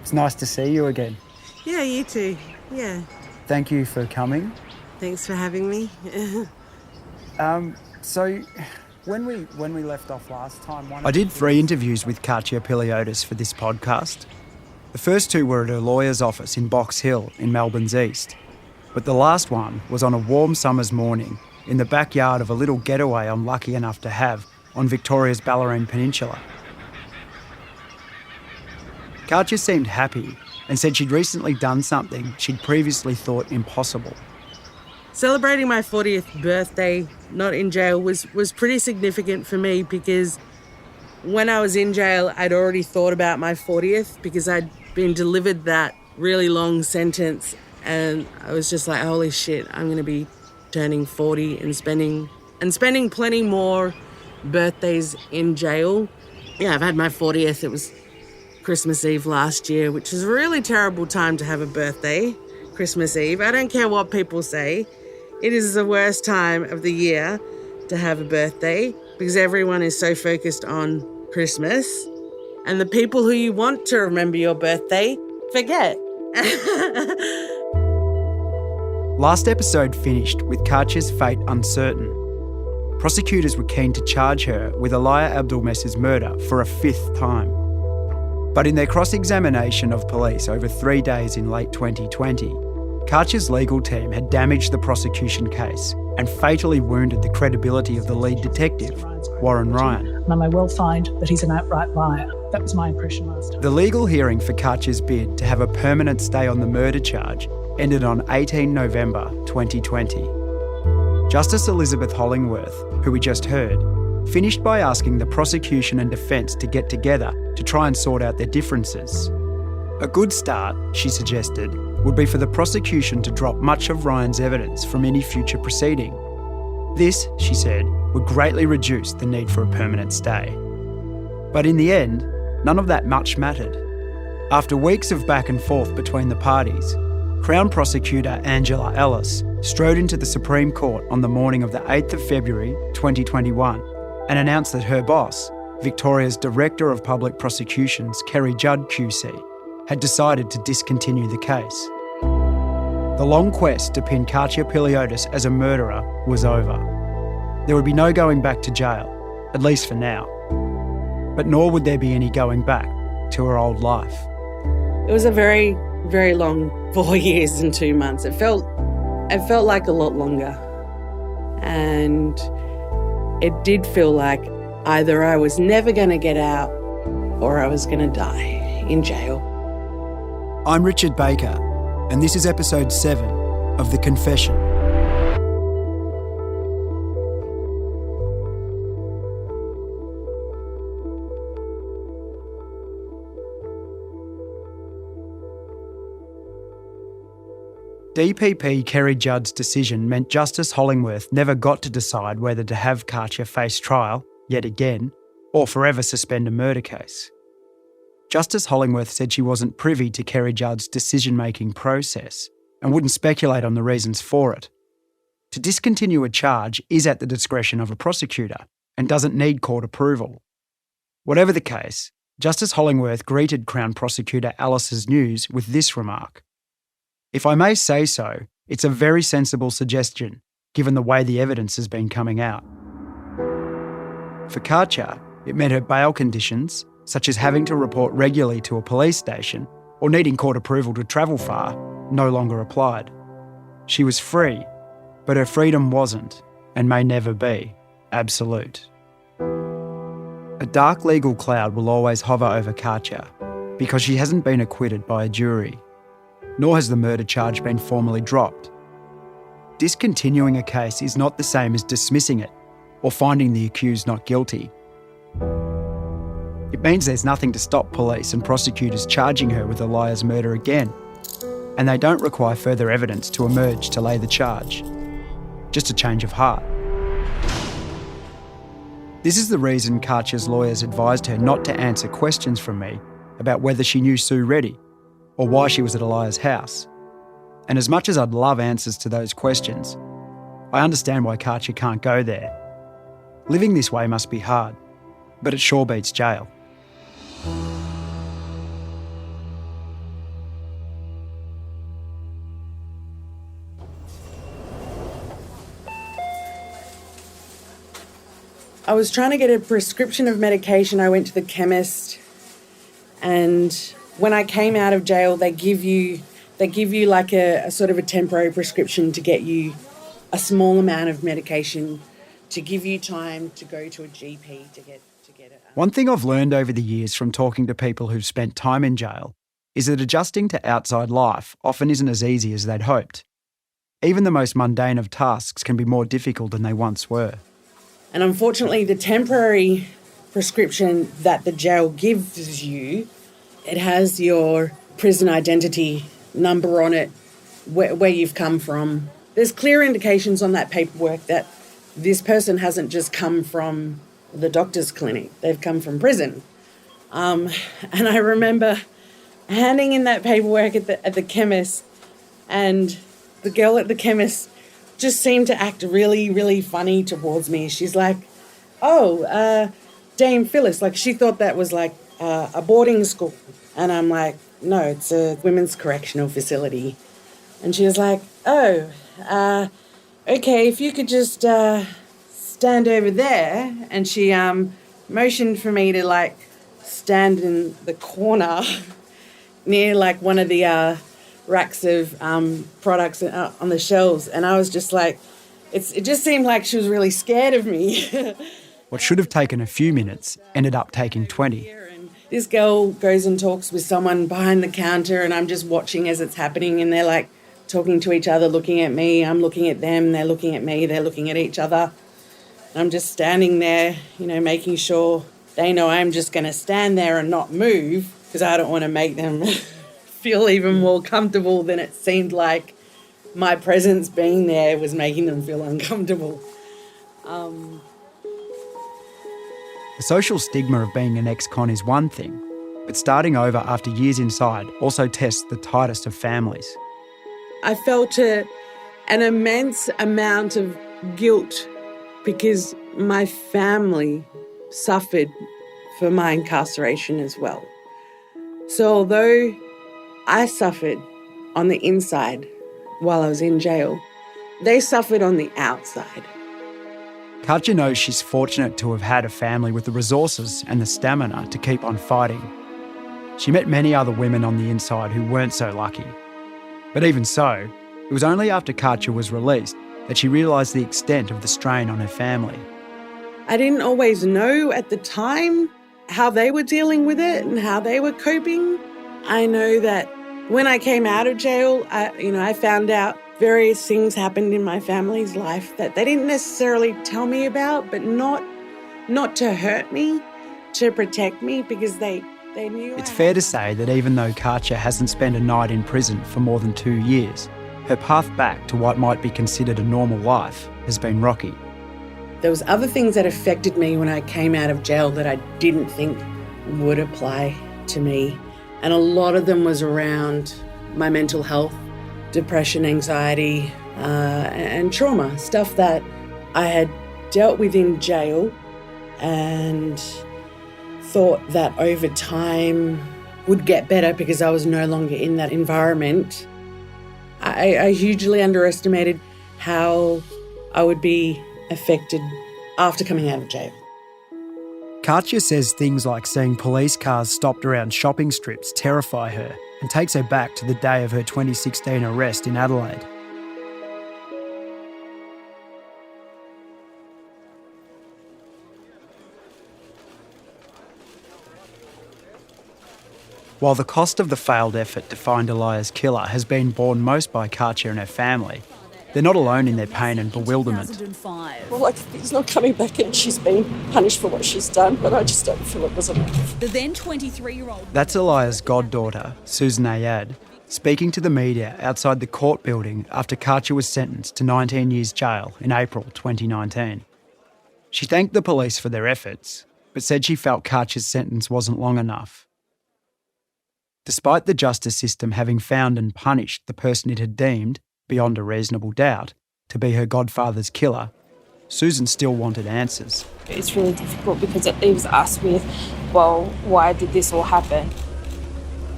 It's nice to see you again. Yeah, you too. Yeah. Thank you for coming. Thanks for having me. So, when we left off last time... I did 3 interviews with Katya Piliotis for this podcast. The first 2 were at her lawyer's office in Box Hill in Melbourne's east. But the last one was on a warm summer's morning in the backyard of a little getaway I'm lucky enough to have on Victoria's Ballerine Peninsula. Katya seemed happy and said she'd recently done something she'd previously thought impossible. Celebrating my 40th birthday, not in jail, was pretty significant for me because when I was in jail, I'd already thought about my 40th because I'd been delivered that really long sentence, and I was just like, holy shit, I'm going to be turning 40 and spending plenty more birthdays in jail. Yeah, I've had my 40th. It was Christmas Eve last year, which is a really terrible time to have a birthday, Christmas Eve. I don't care what people say. It is the worst time of the year to have a birthday because everyone is so focused on Christmas, and the people who you want to remember your birthday forget. Last episode finished with Katya's fate uncertain. Prosecutors were keen to charge her with Alaya Abdulmes's murder for a 5th time. But in their cross-examination of police over 3 days in late 2020, Katya's legal team had damaged the prosecution case and fatally wounded the credibility of the lead detective, Warren Ryan. And I may well find that he's an outright liar. That was my impression last time. The legal hearing for Katya's bid to have a permanent stay on the murder charge ended on 18 November 2020. Justice Elizabeth Hollingworth, who we just heard, finished by asking the prosecution and defence to get together to try and sort out their differences. A good start, she suggested, would be for the prosecution to drop much of Ryan's evidence from any future proceeding. This, she said, would greatly reduce the need for a permanent stay. But in the end, none of that much mattered. After weeks of back and forth between the parties, Crown Prosecutor Angela Ellis strode into the Supreme Court on the morning of the 8th of February 2021 and announced that her boss, Victoria's Director of Public Prosecutions, Kerry Judd QC, had decided to discontinue the case. The long quest to pin Katya Piliotis as a murderer was over. There would be no going back to jail, at least for now. But nor would there be any going back to her old life. It was a very, very long 4 years and 2 months. It felt like a lot longer. And it did feel like either I was never going to get out or I was going to die in jail. I'm Richard Baker, and this is episode 7 of The Confession. DPP Kerry Judd's decision meant Justice Hollingworth never got to decide whether to have Katya face trial, yet again, or forever suspend a murder case. Justice Hollingworth said she wasn't privy to Kerry Judd's decision-making process and wouldn't speculate on the reasons for it. To discontinue a charge is at the discretion of a prosecutor and doesn't need court approval. Whatever the case, Justice Hollingworth greeted Crown Prosecutor Ellis's news with this remark: "If I may say so, it's a very sensible suggestion, given the way the evidence has been coming out." For Katya, it meant her bail conditions, such as having to report regularly to a police station or needing court approval to travel far, no longer applied. She was free, but her freedom wasn't, and may never be, absolute. A dark legal cloud will always hover over Katya because she hasn't been acquitted by a jury, nor has the murder charge been formally dropped. Discontinuing a case is not the same as dismissing it or finding the accused not guilty. It means there's nothing to stop police and prosecutors charging her with Alaya's murder again, and they don't require further evidence to emerge to lay the charge. Just a change of heart. This is the reason Katya's lawyers advised her not to answer questions from me about whether she knew Sue Reddy or why she was at Alaya's house. And as much as I'd love answers to those questions, I understand why Katya can't go there. Living this way must be hard, but it sure beats jail. I was trying to get a prescription of medication. I went to the chemist, and when I came out of jail, they give you like a sort of a temporary prescription to get you a small amount of medication to give you time to go to a GP to get it. One thing I've learned over the years from talking to people who've spent time in jail is that adjusting to outside life often isn't as easy as they'd hoped. Even the most mundane of tasks can be more difficult than they once were. And unfortunately, the temporary prescription that the jail gives you, it has your prison identity number on it, where you've come from. There's clear indications on that paperwork that this person hasn't just come from the doctor's clinic, they've come from prison. And I remember handing in that paperwork at the chemist, and the girl at the chemist just seemed to act really, really funny towards me. She's like, oh, Dame Phyllis, like she thought that was like a boarding school. And I'm like, no, it's a women's correctional facility. And she was like, oh, okay, if you could just stand over there. And she motioned for me to like stand in the corner near like one of the racks of products on the shelves. And I was just like, it just seemed like she was really scared of me. What should have taken a few minutes ended up taking 20. This girl goes and talks with someone behind the counter, and I'm just watching as it's happening, and they're like talking to each other, looking at me, I'm looking at them, they're looking at me, they're looking at each other. And I'm just standing there, making sure they know I'm just going to stand there and not move, because I don't want to make them feel even more comfortable than it seemed like my presence being there was making them feel uncomfortable. The social stigma of being an ex-con is one thing, but starting over after years inside also tests the tightest of families. I felt an immense amount of guilt because my family suffered for my incarceration as well. So although I suffered on the inside while I was in jail, they suffered on the outside. Katja knows she's fortunate to have had a family with the resources and the stamina to keep on fighting. She met many other women on the inside who weren't so lucky. But even so, it was only after Katja was released that she realised the extent of the strain on her family. I didn't always know at the time how they were dealing with it and how they were coping. I know that when I came out of jail, I found out various things happened in my family's life that they didn't necessarily tell me about, but not to hurt me, to protect me, because they knew. It's fair to say that even though Katja hasn't spent a night in prison for more than 2 years, her path back to what might be considered a normal life has been rocky. There was other things that affected me when I came out of jail that I didn't think would apply to me. And a lot of them was around my mental health, depression, anxiety, and trauma, stuff that I had dealt with in jail and thought that over time would get better because I was no longer in that environment. I hugely underestimated how I would be affected after coming out of jail. Katja says things like seeing police cars stopped around shopping strips terrify her and takes her back to the day of her 2016 arrest in Adelaide. While the cost of the failed effort to find Elia's killer has been borne most by Katja and her family, they're not alone in their pain and bewilderment. Well, he's not coming back and she's been punished for what she's done, but I just don't feel it was enough. The then 23-year-old... That's Elia's goddaughter, Susan Ayad, speaking to the media outside the court building after Katja was sentenced to 19 years jail in April 2019. She thanked the police for their efforts, but said she felt Katja's sentence wasn't long enough. Despite the justice system having found and punished the person it had deemed, beyond a reasonable doubt, to be her godfather's killer, Susan still wanted answers. It's really difficult because it leaves us with, well, why did this all happen?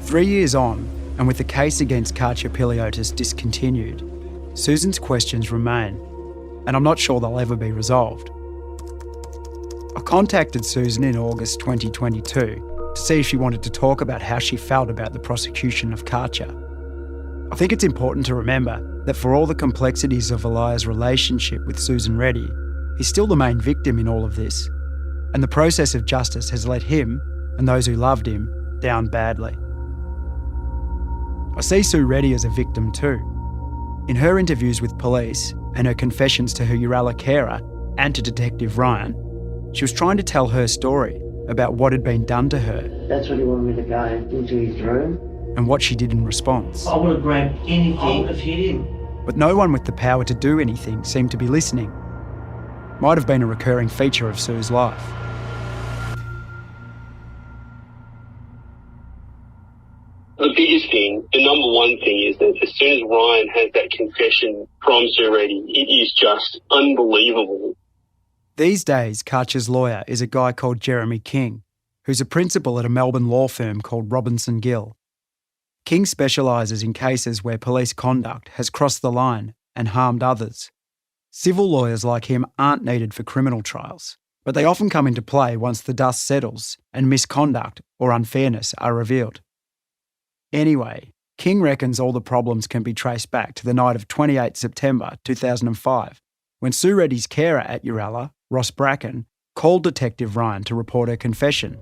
3 years on, and with the case against Katja Piliotis discontinued, Susan's questions remain, and I'm not sure they'll ever be resolved. contacted Susan in August 2022 to see if she wanted to talk about how she felt about the prosecution of Katja. I think it's important to remember that for all the complexities of Elijah's relationship with Susan Reddy, he's still the main victim in all of this, and the process of justice has let him, and those who loved him, down badly. I see Sue Reddy as a victim too. In her interviews with police and her confessions to her Uralla carer and to Detective Ryan, she was trying to tell her story about what had been done to her. That's when he wanted me to go into his room. And what she did in response. I would have grabbed anything. I would have hit him. But no one with the power to do anything seemed to be listening. Might have been a recurring feature of Sue's life. The biggest thing, the number one thing, is that as soon as Ryan has that confession from Sue Reddy, it is just unbelievable. These days, Katja's lawyer is a guy called Jeremy King, who's a principal at a Melbourne law firm called Robinson Gill. King specialises in cases where police conduct has crossed the line and harmed others. Civil lawyers like him aren't needed for criminal trials, but they often come into play once the dust settles and misconduct or unfairness are revealed. Anyway, King reckons all the problems can be traced back to the night of 28 September 2005, when Sue Reddy's carer at Uralla, Ross Bracken, called Detective Ryan to report her confession.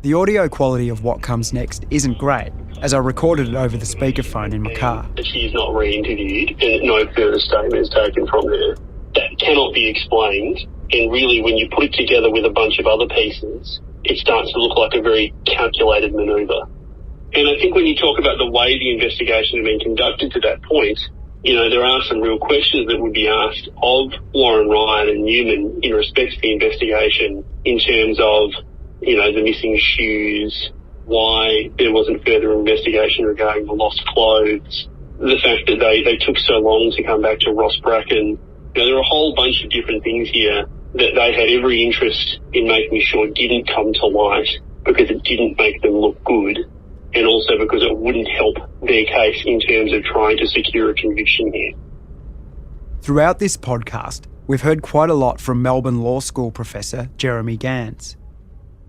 The audio quality of what comes next isn't great, as I recorded it over the speakerphone in my car. She is not re-interviewed and no further statement is taken from her. That cannot be explained, and really when you put it together with a bunch of other pieces, it starts to look like a very calculated manoeuvre. And I think when you talk about the way the investigation had been conducted to that point, there are some real questions that would be asked of Warren, Ryan and Newman in respect to the investigation in terms of, the missing shoes, why there wasn't further investigation regarding the lost clothes, the fact that they took so long to come back to Ross Bracken. There are a whole bunch of different things here that they had every interest in making sure didn't come to light because it didn't make them look good, and also because it wouldn't help their case in terms of trying to secure a conviction here. Throughout this podcast, we've heard quite a lot from Melbourne Law School professor Jeremy Gans.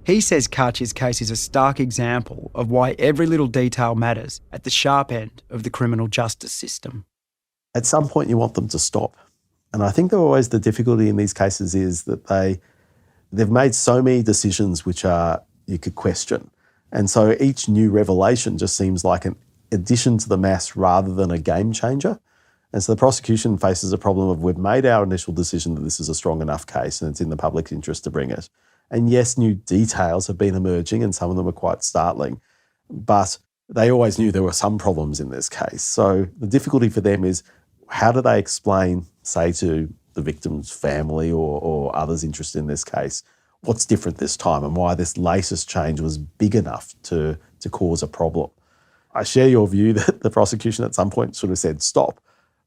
He says Katja's case is a stark example of why every little detail matters at the sharp end of the criminal justice system. At some point you want them to stop. And I think always the difficulty in these cases is that they've made so many decisions which you could question. And so each new revelation just seems like an addition to the mass rather than a game changer. And so the prosecution faces a problem of we've made our initial decision that this is a strong enough case and it's in the public's interest to bring it. And yes, new details have been emerging and some of them are quite startling, but they always knew there were some problems in this case. So the difficulty for them is how do they explain, say, to the victim's family or others interested in this case, what's different this time and why this latest change was big enough to cause a problem. I share your view that the prosecution at some point sort of said stop,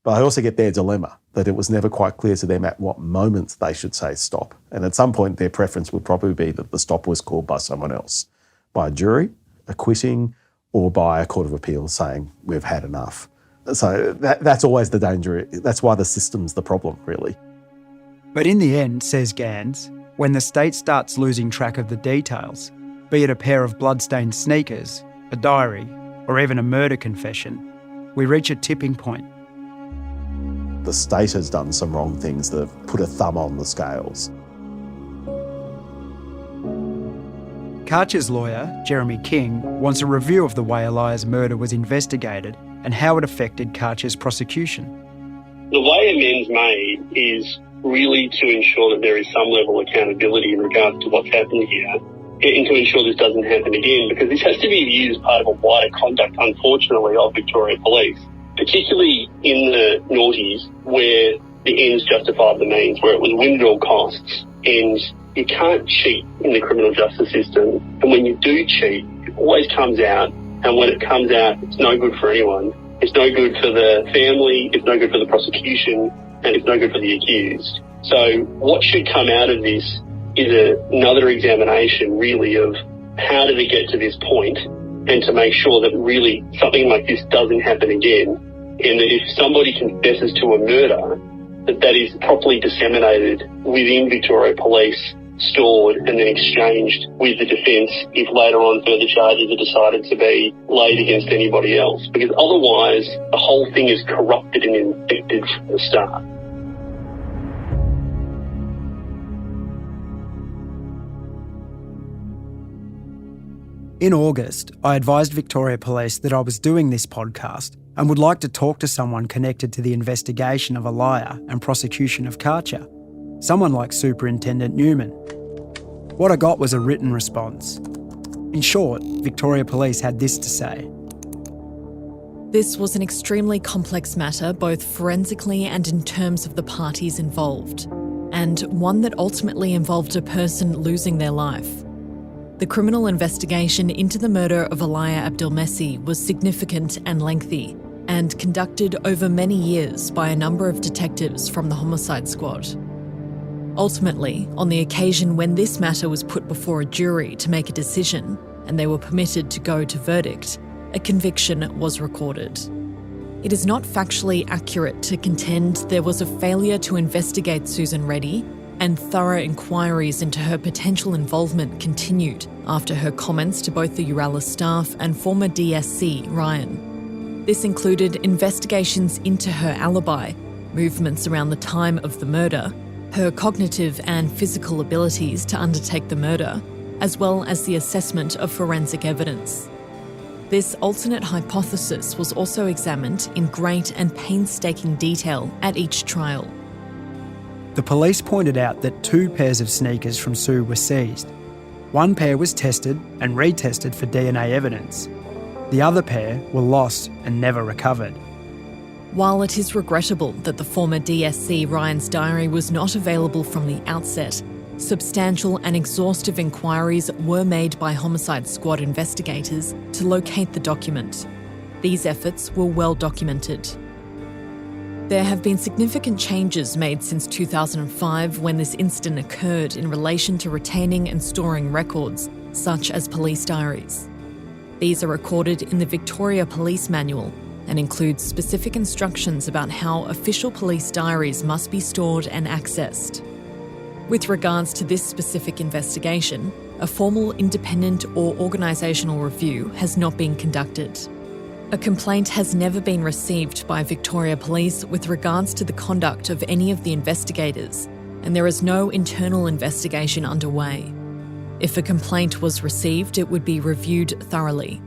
but I also get their dilemma that it was never quite clear to them at what moment they should say stop. And at some point their preference would probably be that the stop was called by someone else, by a jury, acquitting, or by a court of appeal saying we've had enough. So that's always the danger. That's why the system's the problem, really. But in the end, says Gans, when the state starts losing track of the details, be it a pair of bloodstained sneakers, a diary, or even a murder confession, we reach a tipping point. The state has done some wrong things that have put a thumb on the scales. Katja's lawyer, Jeremy King, wants a review of the way Elijah's murder was investigated and how it affected Katja's prosecution. The way amends made is really to ensure that there is some level of accountability in regards to what's happened here and to ensure this doesn't happen again, because this has to be viewed as part of a wider conduct, unfortunately, of Victoria Police, particularly in the noughties where the ends justified the means, where it was win at all costs. And you can't cheat in the criminal justice system. And when you do cheat, it always comes out. And when it comes out, it's no good for anyone. It's no good for the family, it's no good for the prosecution, and it's no good for the accused. So what should come out of this is another examination, really, of how did it get to this point, and to make sure that really something like this doesn't happen again, and that if somebody confesses to a murder, that is properly disseminated within Victoria Police stored and then exchanged with the defence if later on further charges are decided to be laid against anybody else. Because otherwise, the whole thing is corrupted and infected from the start. In August, I advised Victoria Police that I was doing this podcast and would like to talk to someone connected to the investigation of Elia and prosecution of Katja, someone like Superintendent Newman. What I got was a written response. In short, Victoria Police had this to say. This was an extremely complex matter, both forensically and in terms of the parties involved, and one that ultimately involved a person losing their life. The criminal investigation into the murder of Elia Abdelmessi was significant and lengthy, and conducted over many years by a number of detectives from the homicide squad. Ultimately, on the occasion when this matter was put before a jury to make a decision, and they were permitted to go to verdict, a conviction was recorded. It is not factually accurate to contend there was a failure to investigate Susan Reddy, and thorough inquiries into her potential involvement continued after her comments to both the Urala staff and former DSC, Ryan. This included investigations into her alibi, movements around the time of the murder, her cognitive and physical abilities to undertake the murder, as well as the assessment of forensic evidence. This alternate hypothesis was also examined in great and painstaking detail at each trial. The police pointed out that 2 pairs of sneakers from Sue were seized. One pair was tested and retested for DNA evidence. The other pair were lost and never recovered. While it is regrettable that the former DSC Ryan's diary was not available from the outset, substantial and exhaustive inquiries were made by homicide squad investigators to locate the document. These efforts were well documented. There have been significant changes made since 2005 when this incident occurred in relation to retaining and storing records, such as police diaries. These are recorded in the Victoria Police Manual and include specific instructions about how official police diaries must be stored and accessed. With regards to this specific investigation, a formal independent or organisational review has not been conducted. A complaint has never been received by Victoria Police with regards to the conduct of any of the investigators, and there is no internal investigation underway. If a complaint was received, it would be reviewed thoroughly.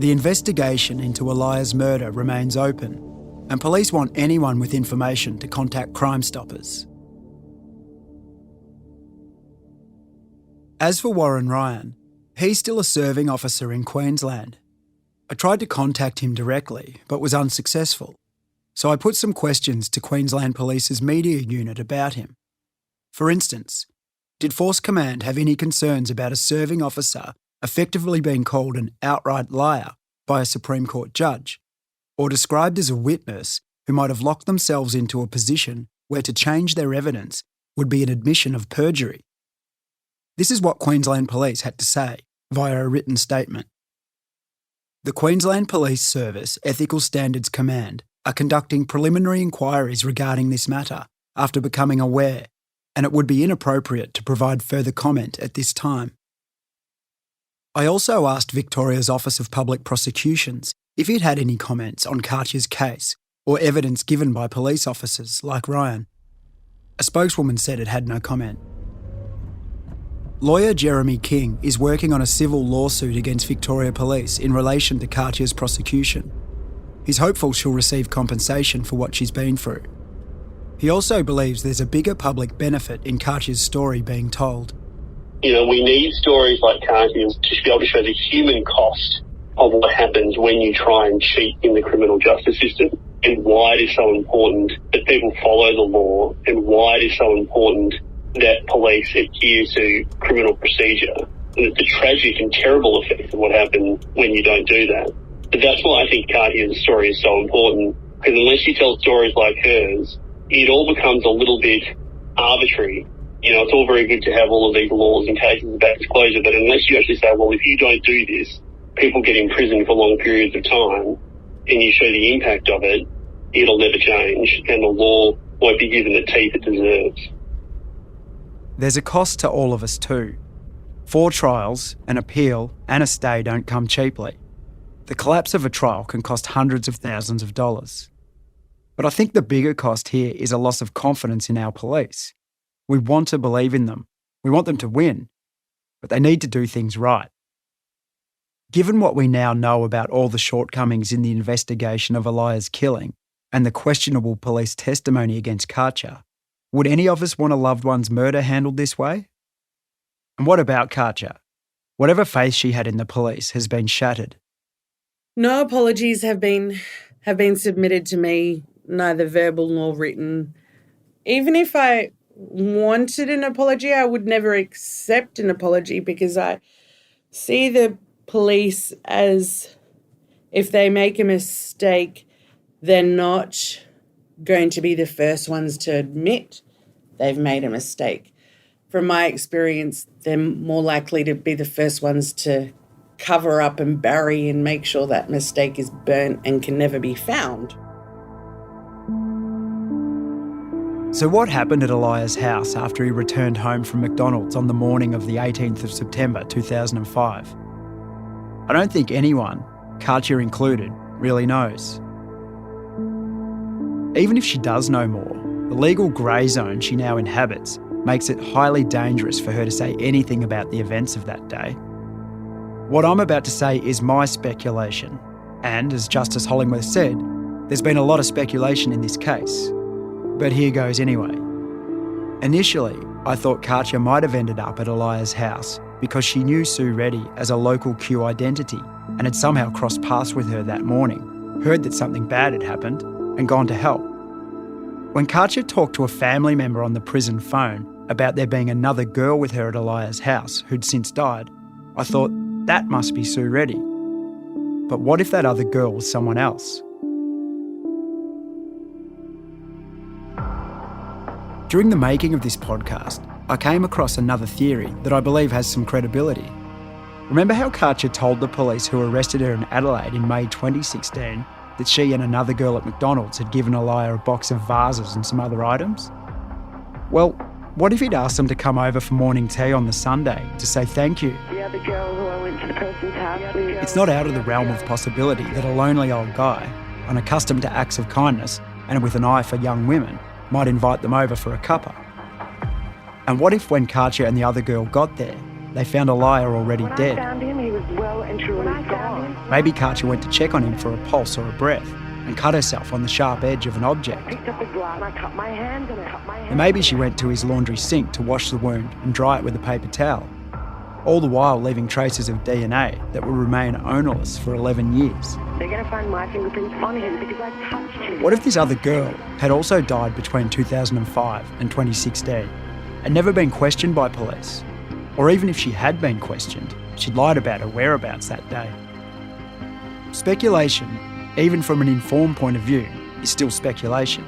The investigation into Elia's murder remains open, and police want anyone with information to contact Crime Stoppers. As for Warren Ryan, he's still a serving officer in Queensland. I tried to contact him directly, but was unsuccessful, so I put some questions to Queensland Police's media unit about him. For instance, did Force Command have any concerns about a serving officer effectively being called an outright liar by a Supreme Court judge, or described as a witness who might have locked themselves into a position where to change their evidence would be an admission of perjury? This is what Queensland Police had to say via a written statement. The Queensland Police Service Ethical Standards Command are conducting preliminary inquiries regarding this matter after becoming aware, and it would be inappropriate to provide further comment at this time. I also asked Victoria's Office of Public Prosecutions if it had any comments on Katja's case or evidence given by police officers like Ryan. A spokeswoman said it had no comment. Lawyer Jeremy King is working on a civil lawsuit against Victoria Police in relation to Katja's prosecution. He's hopeful she'll receive compensation for what she's been through. He also believes there's a bigger public benefit in Katja's story being told. You know, we need stories like Katja's to be able to show the human cost of what happens when you try and cheat in the criminal justice system, and why it is so important that people follow the law, and why it is so important that police adhere to criminal procedure, and the tragic and terrible effects of what happens when you don't do that. But that's why I think Katja's story is so important, because unless you tell stories like hers, it all becomes a little bit arbitrary. You know, it's all very good to have all of these laws and cases about disclosure, but unless you actually say, well, if you don't do this, people get imprisoned for long periods of time, and you show the impact of it, it'll never change and the law won't be given the teeth it deserves. There's a cost to all of us too. 4 trials, an appeal and a stay don't come cheaply. The collapse of a trial can cost hundreds of thousands of dollars. But I think the bigger cost here is a loss of confidence in our police. We want to believe in them. We want them to win. But they need to do things right. Given what we now know about all the shortcomings in the investigation of Eliah's killing and the questionable police testimony against Katja, would any of us want a loved one's murder handled this way? And what about Katja? Whatever faith she had in the police has been shattered. No apologies have been submitted to me, neither verbal nor written. Even if I wanted an apology, I would never accept an apology because I see the police as, if they make a mistake, they're not going to be the first ones to admit they've made a mistake. From my experience, they're more likely to be the first ones to cover up and bury and make sure that mistake is burnt and can never be found. So what happened at Eliah's house after he returned home from McDonald's on the morning of the 18th of September 2005? I don't think anyone, Katja included, really knows. Even if she does know more, the legal grey zone she now inhabits makes it highly dangerous for her to say anything about the events of that day. What I'm about to say is my speculation, and as Justice Hollingworth said, there's been a lot of speculation in this case. But here goes anyway. Initially, I thought Katja might have ended up at Eliah's house because she knew Sue Reddy as a local Q identity and had somehow crossed paths with her that morning, heard that something bad had happened, and gone to help. When Katja talked to a family member on the prison phone about there being another girl with her at Eliah's house who'd since died, I thought, that must be Sue Reddy. But what if that other girl was someone else? During the making of this podcast, I came across another theory that I believe has some credibility. Remember how Katja told the police who arrested her in Adelaide in May 2016 that she and another girl at McDonald's had given Eliah a box of vases and some other items? Well, what if he'd asked them to come over for morning tea on the Sunday to say thank you? The other girl who I went to the person's house with. It's not out of the realm of possibility that a lonely old guy, unaccustomed to acts of kindness and with an eye for young women, might invite them over for a cuppa. And what if when Katja and the other girl got there, they found Eliah already dead? I found him, he was well and truly gone. Maybe Katja went to check on him for a pulse or a breath and cut herself on the sharp edge of an object. I picked up a glass and I cut my hand and I cut my hand. And maybe she went to his laundry sink to wash the wound and dry it with a paper towel, all the while leaving traces of DNA that will remain ownerless for 11 years. They're going to find my fingerprints on him because I touched him. What if this other girl had also died between 2005 and 2016 and never been questioned by police? Or even if she had been questioned, she'd lied about her whereabouts that day. Speculation, even from an informed point of view, is still speculation.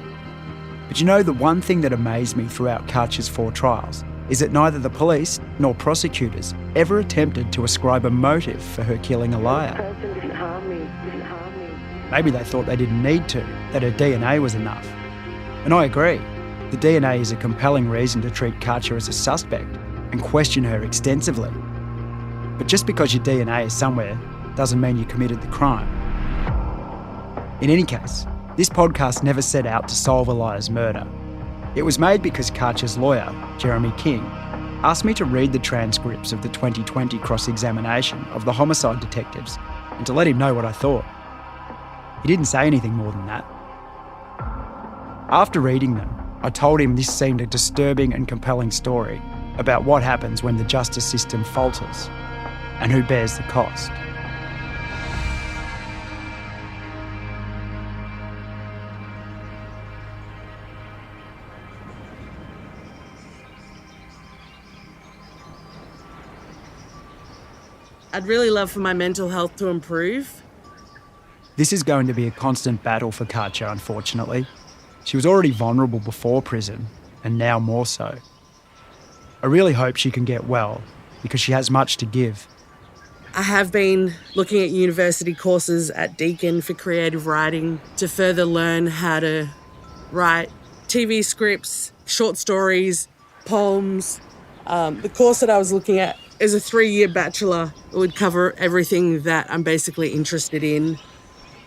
But you know, the one thing that amazed me throughout Katja's 4 trials is that neither the police nor prosecutors ever attempted to ascribe a motive for her killing Eliah. This person didn't harm me. Maybe they thought they didn't need to, that her DNA was enough. And I agree. The DNA is a compelling reason to treat Katja as a suspect and question her extensively. But just because your DNA is somewhere doesn't mean you committed the crime. In any case, this podcast never set out to solve Eliah's murder. It was made because Katja's lawyer, Jeremy King, asked me to read the transcripts of the 2020 cross-examination of the homicide detectives and to let him know what I thought. He didn't say anything more than that. After reading them, I told him this seemed a disturbing and compelling story about what happens when the justice system falters and who bears the cost. I'd really love for my mental health to improve. This is going to be a constant battle for Katja, unfortunately. She was already vulnerable before prison, and now more so. I really hope she can get well, because she has much to give. I have been looking at university courses at Deakin for creative writing to further learn how to write TV scripts, short stories, poems. The course that I was looking at is a 3-year bachelor. It would cover everything that I'm basically interested in.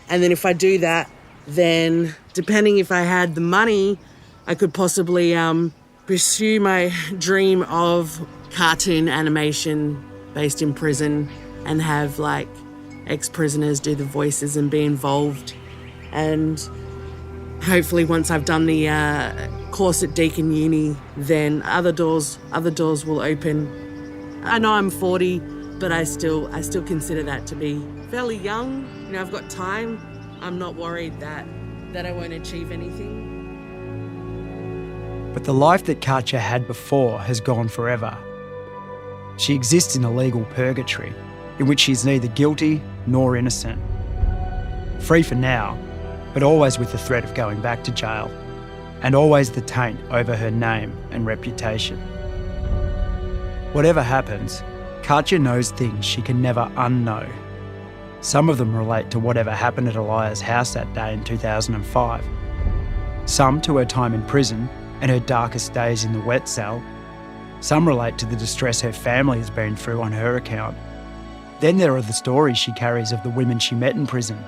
And then if I do that, then depending if I had the money, I could possibly pursue my dream of cartoon animation based in prison and have like ex-prisoners do the voices and be involved. And hopefully once I've done the course at Deakin Uni, then other doors will open. I know I'm 40, but I still consider that to be fairly young. You know, I've got time. I'm not worried that I won't achieve anything. But the life that Katja had before has gone forever. She exists in a legal purgatory in which she's neither guilty nor innocent. Free for now, but always with the threat of going back to jail, and always the taint over her name and reputation. Whatever happens, Katja knows things she can never unknow. Some of them relate to whatever happened at Elia's house that day in 2005. Some to her time in prison and her darkest days in the wet cell. Some relate to the distress her family has been through on her account. Then there are the stories she carries of the women she met in prison.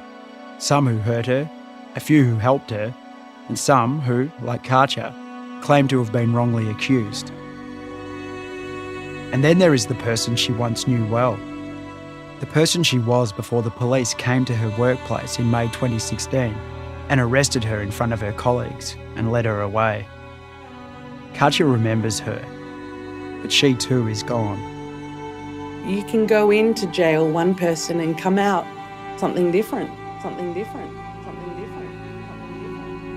Some who hurt her, a few who helped her, and some who, like Katja, claim to have been wrongly accused. And then there is the person she once knew well. The person she was before the police came to her workplace in May 2016 and arrested her in front of her colleagues and led her away. Katja remembers her, but she too is gone. You can go into jail one person and come out something different, something different, something different, something different.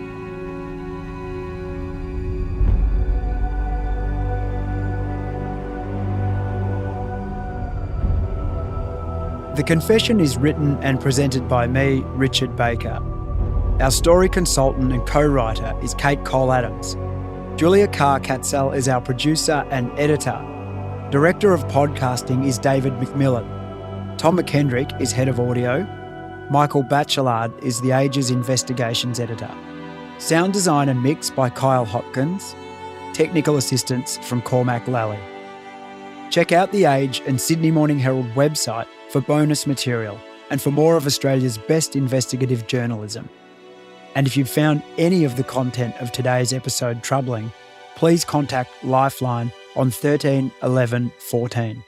The Confession is written and presented by me, Richard Baker. Our story consultant and co-writer is Kate Cole-Adams. Julia Carr-Katzel is our producer and editor. Director of podcasting is David McMillan. Tom McKendrick is head of audio. Michael Batchelard is The Age's investigations editor. Sound design and mix by Kyle Hopkins. Technical assistance from Cormac Lally. Check out The Age and Sydney Morning Herald website for bonus material and for more of Australia's best investigative journalism. And if you've found any of the content of today's episode troubling, please contact Lifeline on 13 11 14.